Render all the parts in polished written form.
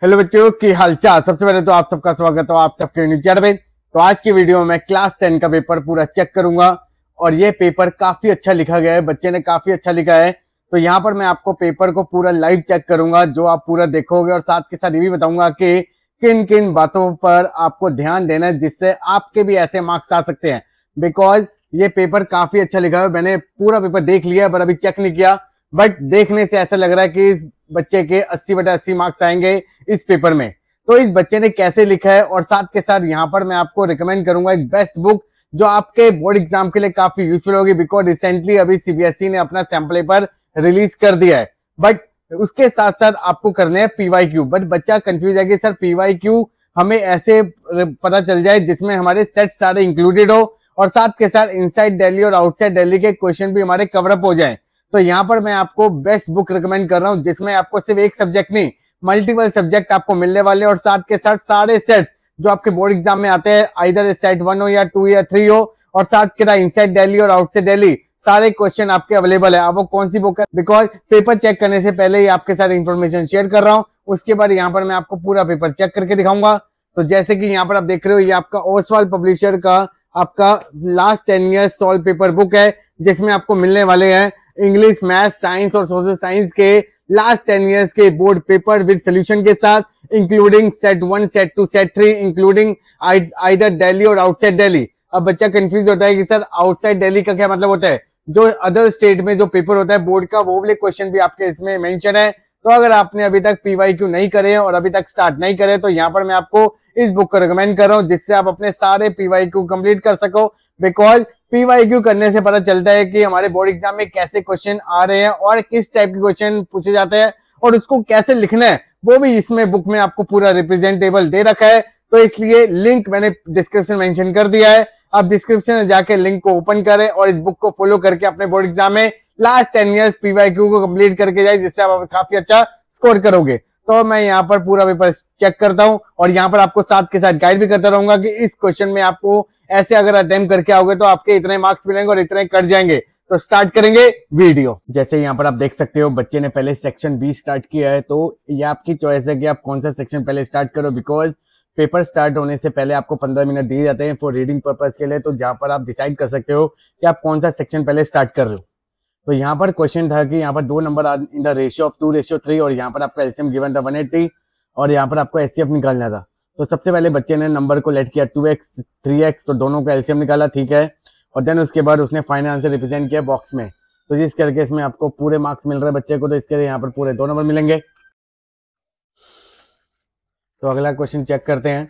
Hello बच्चों की हालचाल। सबसे पहले तो आप सबका स्वागत है आप सबके न्यू चैनल पे। तो आज की वीडियो में मैं क्लास 10 का पेपर पूरा चेक करूंगा और ये पेपर काफी अच्छा लिखा गया है, बच्चे ने काफी अच्छा लिखा है। तो यहाँ पर मैं आपको पेपर को पूरा लाइव चेक करूंगा जो आप पूरा देखोगे और साथ के साथ ये भी बताऊंगा कि किन किन बातों पर आपको ध्यान देना है जिससे आपके भी ऐसे मार्क्स आ सकते हैं। बिकॉज ये पेपर काफी अच्छा लिखा है, मैंने पूरा पेपर देख लिया पर अभी चेक नहीं किया, बट देखने से ऐसा लग रहा है कि इस बच्चे के 80/80 मार्क्स आएंगे इस पेपर में। तो इस बच्चे ने कैसे लिखा है और साथ के साथ यहाँ पर मैं आपको रिकमेंड करूंगा एक बेस्ट बुक जो आपके बोर्ड एग्जाम के लिए काफी यूजफुल होगी। बिकॉज रिसेंटली अभी सीबीएसई ने अपना सैंपल पेपर रिलीज कर दिया है, बट उसके साथ साथ आपको करने हैं पीवाईक्यू। बट बच्चा कंफ्यूज है कि सर पीवाईक्यू हमें ऐसे पता चल जाए जिसमें हमारे सेट सारे इंक्लूडेड हो और साथ के साथ इनसाइड दिल्ली और आउटसाइड दिल्ली के क्वेश्चन भी हमारे कवरअप हो जाए। तो यहाँ पर मैं आपको बेस्ट बुक रिकमेंड कर रहा हूँ जिसमें आपको सिर्फ एक सब्जेक्ट नहीं मल्टीपल सब्जेक्ट आपको मिलने वाले और साथ के साथ सारे सेट्स जो आपके बोर्ड एग्जाम में आते हैं, आइदर सेट 1 हो या 2 या 3 हो, और साथ के साथ इनसाइड दिल्ली और आउटसाइड दिल्ली सारे क्वेश्चन आपके अवेलेबल है। अब वो कौन सी बुक है, बिकॉज पेपर चेक करने से पहले ही आपके साथ इंफॉर्मेशन शेयर कर रहा हूँ, उसके बाद यहाँ पर मैं आपको पूरा पेपर चेक करके दिखाऊंगा। तो जैसे कि यहाँ पर आप देख रहे हो, ये आपका ओसवाल पब्लिशर का आपका last 10 year solve paper book है जिसमें आपको मिलने वाले हैं इंग्लिश, मैथ, साइंस और सोशल साइंस के लास्ट 10 इयर्स के बोर्ड पेपर विद सोल्यूशन के साथ, including set 1, set 2, set 3, including either Delhi और आउटसाइड दिल्ली। अब बच्चा कंफ्यूज होता है कि सर आउटसाइड दिल्ली का क्या मतलब होता है। जो अदर स्टेट में जो पेपर होता है बोर्ड का वो वाले क्वेश्चन भी आपके इसमें मेंशन है। तो अगर आपने अभी तक पीवाईक्यू नहीं करे और अभी तक स्टार्ट नहीं करे तो यहाँ पर मैं आपको इस बुक को रिकमेंड कर रहा हूँ जिससे आप अपने सारे पीवाईक्यू कंप्लीट कर सको। बिकॉज पीवाईक्यू करने से पता चलता है कि हमारे बोर्ड एग्जाम में कैसे क्वेश्चन आ रहे हैं और किस टाइप के क्वेश्चन पूछे जाते हैं और उसको कैसे लिखना है वो भी इसमें बुक में आपको पूरा रिप्रेजेंटेबल दे रखा है। तो इसलिए लिंक मैंने डिस्क्रिप्शन मेंशन कर दिया है, आप डिस्क्रिप्शन में जाके लिंक को ओपन करें और इस बुक को फॉलो करके अपने बोर्ड एग्जाम में लास्ट 10 इयर्स पीवाईक्यू को कंप्लीट करके जाए जिससे आप काफी अच्छा स्कोर करोगे। तो मैं यहाँ पर पूरा पेपर चेक करता हूँ और यहाँ पर आपको साथ के साथ गाइड भी करता रहूंगा कि इस क्वेश्चन में आपको ऐसे अगर अटेम्प्ट करके आओगे तो आपके इतने मार्क्स मिलेंगे और इतने कट जाएंगे। तो स्टार्ट करेंगे वीडियो। जैसे यहाँ पर आप देख सकते हो बच्चे ने पहले सेक्शन बी स्टार्ट किया है, तो ये आपकी चॉइस है कि आप कौन सा सेक्शन पहले स्टार्ट करो। बिकॉज पेपर स्टार्ट होने से पहले आपको 15 मिनट दिए जाते हैं फॉर रीडिंग पर्पज के लिए, तो जहां पर आप डिसाइड कर सकते हो कि आप कौन सा सेक्शन पहले स्टार्ट कर रहे हो। तो यहाँ पर क्वेश्चन था कि यहाँ पर 2 number in the ratio of 2:3 और यहाँ पर आपका एलसीएम गिवन था 180 और यहाँ पर आपको एचसीएफ निकालना था। तो सबसे पहले बच्चे ने नंबर को लेट किया 2x 3x, तो दोनों का एलसीएम निकाला, ठीक है। और देन उसके बाद उसने फाइनल आंसर रिप्रेजेंट किया बॉक्स में। तो जिस करके इसमें आपको पूरे मार्क्स मिल रहे हैं बच्चे को, तो इसके लिए यहाँ पर पूरे 2 नंबर मिलेंगे। तो अगला क्वेश्चन चेक करते हैं।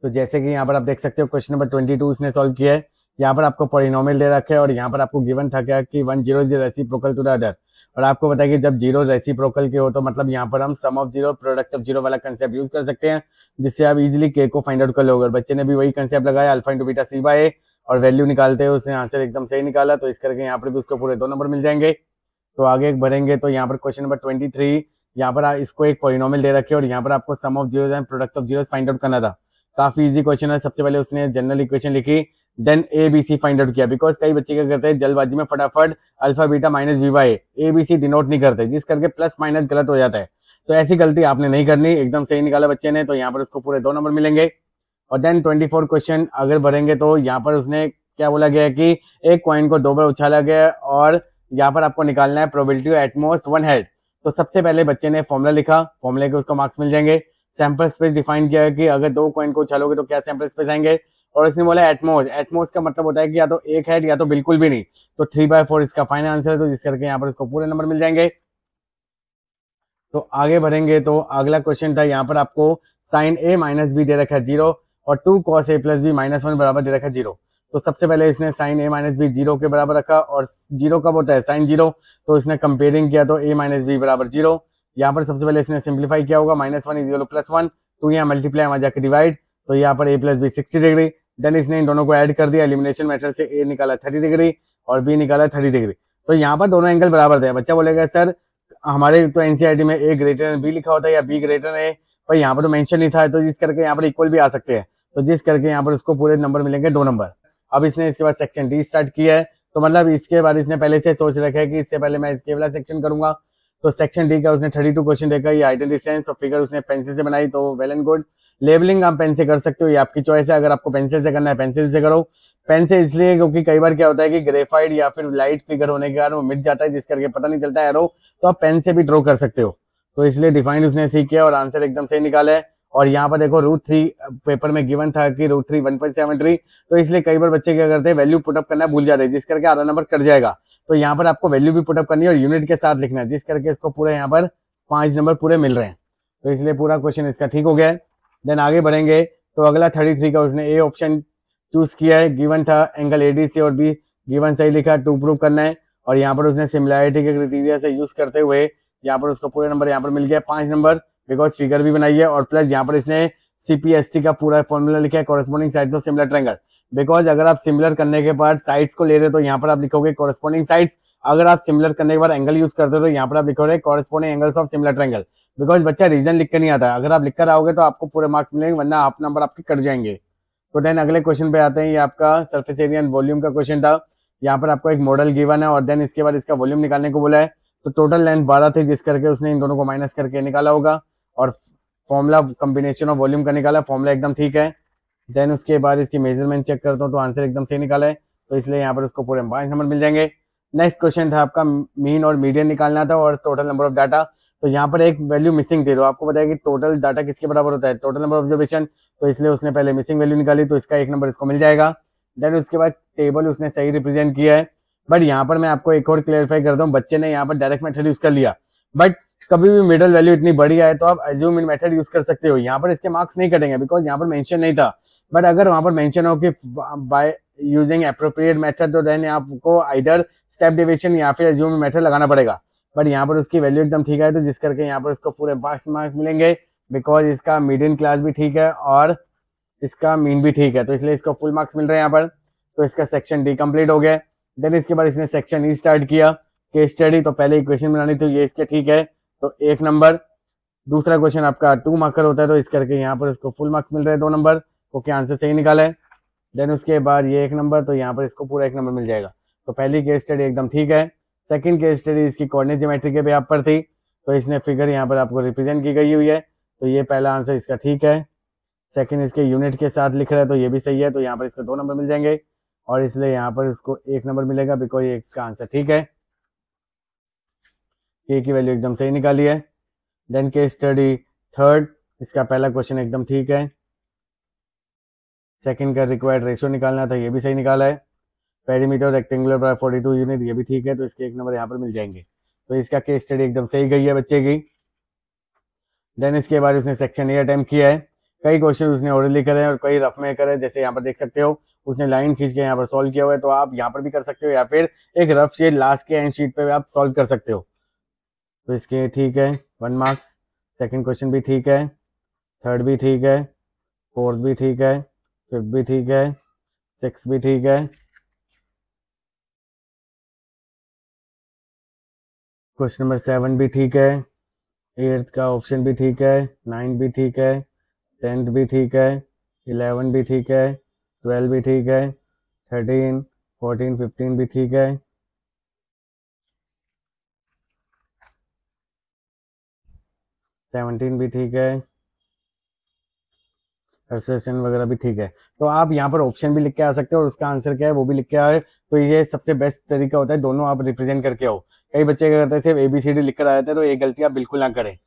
तो जैसे कि यहाँ पर आप देख सकते हो क्वेश्चन नंबर 22 उसने सॉल्व किया है। यहाँ पर आपको पॉलिनोमियल दे रखा है और यहाँ पर आपको गिवन था क्या कि 1 0 is reciprocal to the other, और आपको पता है कि जब जीरो रेसिप्रोकल के हो तो मतलब यहाँ पर हम sum of zero product of zero वाला कंसेप्ट यूज कर सकते हैं जिससे आप इजीली के को फाइंड आउट कर लोगे। बच्चे ने भी वही कंसेप्ट लगाया अल्फा इंटू बीटा सी बाय ए और वैल्यू निकालते हैं उसने आंसर एकदम सही निकाला। तो इस करके यहाँ पर भी उसको पूरे 2 नंबर मिल जाएंगे। तो आगे बढ़ेंगे तो यहाँ पर क्वेश्चन नंबर 23, यहाँ पर इसको एक पॉलिनोमियल दे रखे और यहाँ पर आपको sum of zeros and product of zeros find out करना था। काफी इजी क्वेश्चन है। सबसे पहले उसने जनरल इक्वेशन लिखी, then A B C find out किया। बिकॉज कई बच्चे क्या करते हैं जल्दबाजी में फटाफट alpha beta minus B by A B C denote नहीं करते जिस करके प्लस माइनस गलत हो जाता है। तो ऐसी गलती आपने नहीं करनी, एकदम सही निकाला बच्चे ने, तो यहाँ पर उसको पूरे 2 नंबर मिलेंगे। और देन 24 क्वेश्चन अगर बढ़ेंगे तो यहाँ पर उसने क्या बोला गया है कि एक कॉइन को 2 बार उछाला गया और यहाँ पर आपको निकालना है प्रोबेबिलिटी एट मोस्ट 1 हेड। तो सबसे पहले बच्चे ने फॉर्मुला लिखा, फॉर्मुले के उसको मार्क्स मिल जाएंगे। सैंपल स्पेस डिफाइन किया है कि अगर 2 कॉइन को उछालोगे तो क्या सैंपल स्पेस आएंगे, और इसने बोला एटमोस्ट। एटमोस्ट का मतलब होता है कि या तो 1 हेड या तो बिल्कुल भी नहीं। तो 3/4 इसका फाइनल आंसर है, तो जिस करके यहाँ पर इसको पूरे नंबर मिल जाएंगे। तो आगे बढ़ेंगे तो अगला क्वेश्चन था, यहाँ पर आपको साइन ए माइनस बी दे रखा है 0 और 2 cos a प्लस बी -1 बराबर दे रखा है 0। तो सबसे पहले इसने साइन ए माइनस बी 0 के बराबर रखा और 0 कब होता है साइन 0, तो इसने कंपेयरिंग किया तो a माइनस बी बराबर 0। यहाँ पर सबसे पहले इसने सिंप्लीफाई किया होगा -1 = +1, तो यहाँ मल्टीप्लाई वहां जाकर डिवाइड, तो यहाँ पर a plus B 60 degree. Then इसने इन दोनों को ऐड कर दिया, एलिमिनेशन मेथड से a निकाला 30 डिग्री और b निकाला 30 डिग्री। तो यहाँ पर दोनों एंगल बराबर थे। बच्चा बोलेगा सर हमारे तो एनसीईआरटी में a ग्रेटर बी लिखा होता है या b ग्रेटर है, पर यहाँ पर तो मेंशन नहीं था, तो जिस करके यहाँ पर इक्वल भी आ सकते हैं। तो जिस करके यहाँ पर उसको पूरे नंबर मिलेंगे 2 नंबर। अब इसने इसके बाद सेक्शन डी स्टार्ट किया है, तो मतलब इसके बाद इसने पहले से सोच रखा है कि इससे पहले मैं इसके वाला सेक्शन करूंगा। तो सेक्शन डी का उसने 32 क्वेश्चन देखा, ये हाइट एंड डिस्टेंस, तो फिगर उसने पेंसिल से बनाई, तो वेल एंड गुड। लेबलिंग आप पेन से कर सकते हो, ये आपकी चॉइस है, अगर आपको पेंसिल से करना है पेंसिल से करो। पेन से इसलिए क्योंकि कई बार क्या होता है कि ग्रेफाइट या फिर लाइट फिगर होने के कारण वो मिट जाता है, जिस करके पता नहीं चलता है एरो, तो आप पेन से भी ड्रॉ कर सकते हो। तो इसलिए डिफाइंड उसने सीख किया और आंसर एकदम सही निकाला है। और यहाँ पर देखो √3 पेपर में गिवन था कि √3 1.73, तो इसलिए कई बार बच्चे क्या करते हैं वैल्यू पुटअप करना भूल जाते हैं, जिस करके आधा नंबर कट जाएगा। तो यहाँ पर आपको वैल्यू भी पुटअप करनी है और यूनिट के साथ लिखना है, जिस करके इसको पूरे यहाँ पर 5 नंबर पूरे मिल रहे हैं। तो इसलिए पूरा क्वेश्चन इसका ठीक हो गया है। देन आगे बढ़ेंगे, तो अगला 33 का उसने ए ऑप्शन चूज किया है, गिवन था एंगल एडीसी और बी गिवन सही लिखा, 2 प्रूव करना है। और यहाँ पर उसने सिमिलैरिटी के क्राइटेरिया से यूज करते हुए यहाँ पर उसको पूरे नंबर यहाँ पर मिल गया 5 नंबर, बिकॉज फिगर भी बनाई है और प्लस यहाँ पर इसने सीपीएसटी का पूरा फॉर्मूला लिखा है, corresponding sides of similar triangle. Because अगर आप सिमिलर करने के बाद साइड्स को ले रहे हो तो यहाँ पर आप लिखोगे कॉरेस्पॉन्डिंग साइड्स, अगर आप सिमिलर करने के बाद एंगल यूज करते हो तो यहाँ पर आप लिखोगे corresponding angles of similar triangle. Because बच्चा रीजन लिख कर नहीं आता, अगर आप लिख कर आओगे तो आपको पूरे मार्क्स मिलेंगे, वरना हाफ नंबर आपके कट जाएंगे। तो देन अगले क्वेश्चन पे आते हैं, ये आपका सरफेस एरिया एंड वॉल्यूम का क्वेश्चन था। यहाँ पर आपको एक मॉडल गिवन है और देन इसके बाद इसका वॉल्यूम निकालने को बोला है। तो टोटल लेंथ 12 थी, जिस करके उसने इन दोनों को माइनस करके निकाला होगा और फॉर्मूला कॉम्बिनेशन ऑफ वॉल्यूम का निकाला, फॉर्मूला एकदम ठीक है। देन उसके बाद इसकी मेजरमेंट चेक करता हूँ तो आंसर एकदम सही निकाला है, तो इसलिए यहाँ पर उसको पूरे 5 नंबर मिल जाएंगे। नेक्स्ट क्वेश्चन था आपका मीन और मीडियन निकालना था और टोटल नंबर ऑफ डाटा। तो यहाँ पर एक वैल्यू मिसिंग थी, तो आपको बताया कि टोटल डाटा किसके बराबर होता है, टोटल नंबर ऑब्जर्वेशन, तो इसलिए उसने पहले मिसिंग वैल्यू निकाली, तो इसका 1 नंबर इसको मिल जाएगा। देन उसके बाद टेबल उसने सही रिप्रेजेंट किया है। बट यहाँ पर मैं आपको एक और क्लियरिफाई करता हूँ, बच्चे ने यहाँ पर डायरेक्ट मेथड यूज कर लिया, बट कभी भी मिडल वैल्यू इतनी बड़ी आए तो आप अज्यूम इन मेथड यूज कर सकते हो, यहाँ पर इसके मार्क्स नहीं कटेंगे बिकॉज यहाँ पर मेंशन नहीं था। बट अगर वहां पर मेंशन हो कि बाय यूजिंग एप्रोप्रिएट मेथड, तो देन आपको आइदर स्टेप डिविजन या फिर अज्यूम इन मेथड लगाना पड़ेगा। बट यहाँ पर उसकी वैल्यू एकदम ठीक है, तो जिस करके यहाँ पर उसको पूरे मार्क्स मिलेंगे, बिकॉज इसका मीडियन क्लास भी ठीक है और इसका मीन भी ठीक है, तो इसलिए इसको फुल मार्क्स मिल रहे हैं यहाँ पर। तो इसका सेक्शन डी कंप्लीट हो गया। देन इसके बाद इसने सेक्शन ई स्टार्ट किया, केस स्टडी। तो पहले इक्वेशन बनानी थी, ये इसके ठीक है, तो 1 नंबर। दूसरा क्वेश्चन आपका 2 मार्कर होता है, तो इस करके यहाँ पर इसको फुल मार्क्स मिल रहे हैं 2 नंबर, क्योंकि आंसर सही निकाला है। देन उसके बाद ये 1 नंबर, तो यहाँ पर इसको पूरा 1 नंबर मिल जाएगा। तो पहली केस स्टडी एकदम ठीक है। सेकंड केस स्टडी इसकी कोऑर्डिनेट ज्योमेट्री के यहाँ पर थी, तो इसने फिगर यहाँ पर आपको रिप्रेजेंट की गई हुई है, तो ये पहला आंसर इसका ठीक है। सेकंड इसके यूनिट के साथ लिख रहा है, तो ये भी सही है, तो यहाँ पर इसको 2 नंबर मिल जाएंगे और इसलिए यहाँ पर इसको 1 नंबर मिलेगा, बिकॉज ये इसका आंसर ठीक है। के की वैल्यू एकदम सही निकाली है। देन केस स्टडी थर्ड, इसका पहला क्वेश्चन एकदम ठीक है। सेकंड का रिक्वायर्ड रेशियो निकालना था, ये भी सही निकाला है। पेरीमीटर रेक्टेंगुलर बाय 42 यूनिट, ये भी ठीक है, तो इसके 1 नंबर यहाँ पर मिल जाएंगे। तो इसका केस स्टडी एकदम सही गई है बच्चे की। देन इसके बाद उसने सेक्शन ए अटेम्प्ट किया है। कई क्वेश्चन उसने ओरली करे और कई रफ में करे, जैसे यहाँ पर देख सकते हो उसने लाइन खींच के यहाँ पर सॉल्व किया हुआ है, तो आप यहाँ पर भी कर सकते हो या फिर एक रफ शीट लास्ट के एंड शीट पे आप सॉल्व कर सकते हो। तो इसके ठीक है 1 मार्क्स। सेकंड क्वेश्चन भी ठीक है, थर्ड भी ठीक है, फोर्थ भी ठीक है, फिफ्थ भी ठीक है, 6 भी ठीक है, क्वेश्चन नंबर 7 भी ठीक है, 8th का ऑप्शन भी ठीक है, 9 भी ठीक है, 10th भी ठीक है, 11 भी ठीक है, 12 भी ठीक है, 13, 14, 15 भी ठीक है, 17 भी ठीक है, सेशन वगैरह भी ठीक है। तो आप यहाँ पर ऑप्शन भी लिख के आ सकते हो और उसका आंसर क्या है वो भी लिख के आए, तो ये सबसे बेस्ट तरीका होता है, दोनों आप रिप्रेजेंट करके आओ। कई बच्चे क्या करते हैं सिर्फ ABCD लिख कर आ जाते हैं, तो ये गलती आप बिल्कुल ना करें।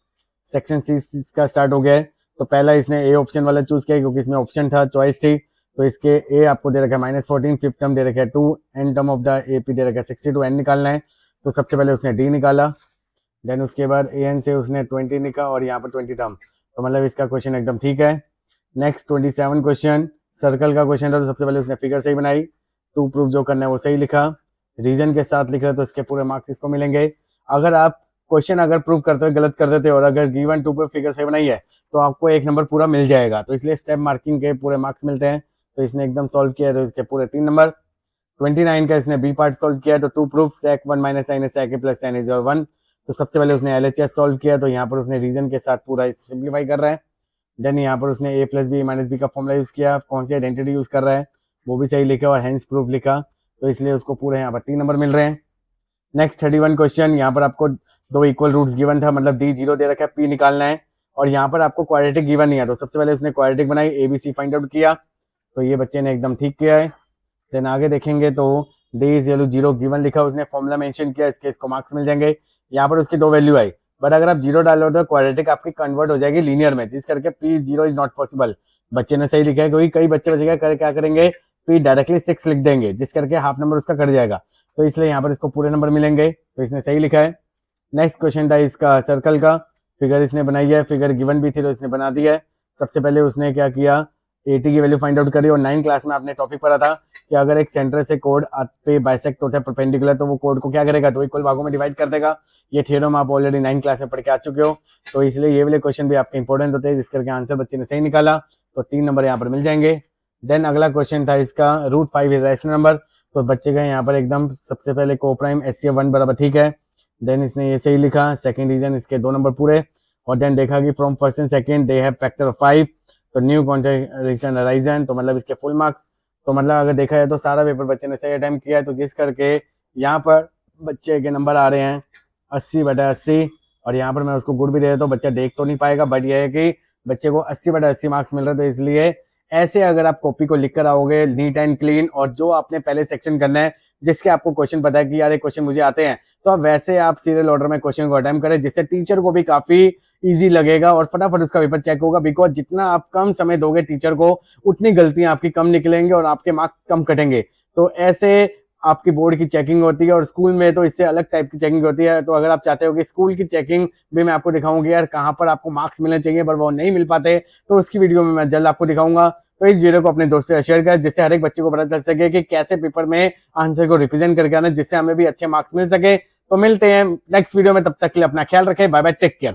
सेक्शन सी का स्टार्ट हो गया है, तो पहला इसने ए ऑप्शन वाला चूज किया क्योंकि इसमें ऑप्शन था, चॉइस थी। तो इसके ए आपको दे रखा है -14, फिफ्थ टर्म दे रखा है 2, N term of the AP दे रखा है 62, एन निकालना है। तो सबसे पहले उसने डी निकाला, देन उसके बाद AN से उसने 20 निकाला और यहाँ पर 20 टर्म, तो मतलब इसका क्वेश्चन एकदम ठीक है। नेक्स्ट 27 क्वेश्चन सर्कल का क्वेश्चन था, तो सबसे पहले उसने फिगर सही बनाई, 2 प्रूफ जो करना है वो सही लिखा, रीजन के साथ लिख रहे तो इसके पूरे मार्क्स इसको मिलेंगे। अगर आप क्वेश्चन अगर प्रूव करते हो गलत कर देते हो और अगर गिवन 2 प्रूफ फिगर सही बनाई है तो आपको 1 नंबर पूरा मिल जाएगा, तो इसलिए स्टेप मार्किंग के पूरे मार्क्स मिलते हैं। तो इसने एकदम सॉल्व किया तो इसके पूरे 3 नंबर। 29 का इसने बी पार्ट सॉल्व किया, तो 2 proof sec 1 - sin sec a + tan is 1। तो सबसे पहले उसने LHS सॉल्व किया, तो यहाँ पर उसने रीजन के साथ पूरा सिंप्लीफाई कर रहा है। देन यहाँ पर उसने a + b - b का फॉर्मूला यूज किया, कौन सी आइडेंटिटी यूज कर रहा है वो भी सही लिखा और हेंस प्रूफ लिखा, तो इसलिए उसको पूरे यहाँ पर 3 नंबर मिल रहे हैं। नेक्स्ट 31 क्वेश्चन, यहाँ पर आपको दो इक्वल रूट्स गिवन था, मतलब डी 0 दे रखा है, पी निकालना है। और यहाँ पर आपको क्वाड्रेटिक गिवन नहीं है, तो सबसे पहले उसने क्वाड्रेटिक बनाई, ABC फाइंड आउट किया, तो ये बच्चे ने एकदम ठीक किया है। देन आगे देखेंगे तो डी इज 0 गिवन लिखा, उसने फॉर्मूला मेंशन किया, इसको मार्क्स मिल जाएंगे। यहाँ पर उसकी 2 वैल्यू आई, बट अगर आप 0 डालो तो क्वाड्रेटिक आपकी कन्वर्ट हो जाएगी लीनियर में, जिस करके पी 0 इज नॉट पॉसिबल। बच्चे ने सही लिखा है, क्योंकि कई बच्चे क्या करेंगे, पी डायरेक्टली 6 लिख देंगे, जिस करके हाफ नंबर उसका कट जाएगा, तो इसलिए यहाँ पर इसको पूरे नंबर मिलेंगे, तो इसने सही लिखा है। नेक्स्ट क्वेश्चन था इसका सर्कल का, फिगर इसने बनाई है, फिगर गिवन भी थी तो इसने बना दिया है। सबसे पहले उसने क्या किया, 80 की वैल्यू फाइंड आउट करी, और 9 क्लास में आपने टॉपिक पढ़ा था कि अगर एक सेंटर से कोड पे बाइसेक्ट होता है परपेंडिकुलर, तो वो कोड को क्या करेगा, तो इक्वल भागों में डिवाइड कर देगा। ये थ्योरम आप ऑलरेडी 9 क्लास में पढ़ के आ चुके हो, तो इसलिए ये वाले क्वेश्चन भी आपके इंपॉर्टेंट होते हैं, जिस करके आंसर बच्चे ने सही निकाला, तो 3 नंबर यहाँ पर मिल जाएंगे। देन अगला क्वेश्चन था इसका √5 इरेशनल नंबर, तो बच्चे का यहाँ पर एकदम सबसे पहले को प्राइम SCF 1 बराबर ठीक है। देन इसने ये सही लिखा, सेकंड रीजन इसके 2 नंबर पूरे। और देन देखा कि from first and second they have factor of 5, तो न्यू कॉन्ट्रडिक्शन अराइजन, तो मतलब इसके फुल मार्क्स। तो मतलब अगर देखा जाए तो सारा पेपर बच्चे ने सही अटेम्प्ट किया है, तो जिस करके यहाँ पर बच्चे के नंबर आ रहे हैं 80/80, और यहाँ पर मैं उसको गुड भी दे देता हूँ, बच्चा देख तो नहीं पाएगा, बट यह है कि बच्चे को 80/80 मार्क्स मिल रहे, तो इसलिए ऐसे अगर आप कॉपी को लिख कर आओगे नीट एंड क्लीन, और जो आपने पहले सेक्शन करना है जिसके आपको क्वेश्चन पता है कि यार ये क्वेश्चन मुझे आते हैं, तो आप वैसे आप सीरियल ऑर्डर में क्वेश्चन को अटेम्प्ट करें, जिससे टीचर को भी काफी इजी लगेगा और फटाफट उसका पेपर चेक होगा। बिकॉज जितना आप कम समय दोगे टीचर को, उतनी गलतियां आपकी कम निकलेंगे और आपके मार्क्स कम कटेंगे। तो ऐसे आपकी बोर्ड की चेकिंग होती है, और स्कूल में तो इससे अलग टाइप की चेकिंग होती है। तो अगर आप चाहते हो कि स्कूल की चेकिंग भी मैं आपको दिखाऊंगी यार कहाँ पर आपको मार्क्स मिलने चाहिए पर वो नहीं मिल पाते, तो उसकी वीडियो में मैं जल्द आपको दिखाऊंगा। तो इस वीडियो को अपने दोस्तों से शेयर करें, जिससे हर एक बच्चे को पता चल सके कि कैसे पेपर में आंसर को रिप्रेजेंट करके आना, जिससे हमें भी अच्छे मार्क्स मिल सके। तो मिलते हैं नेक्स्ट वीडियो में, तब तक के लिए अपना ख्याल रखें, बाय बाय, टेक केयर।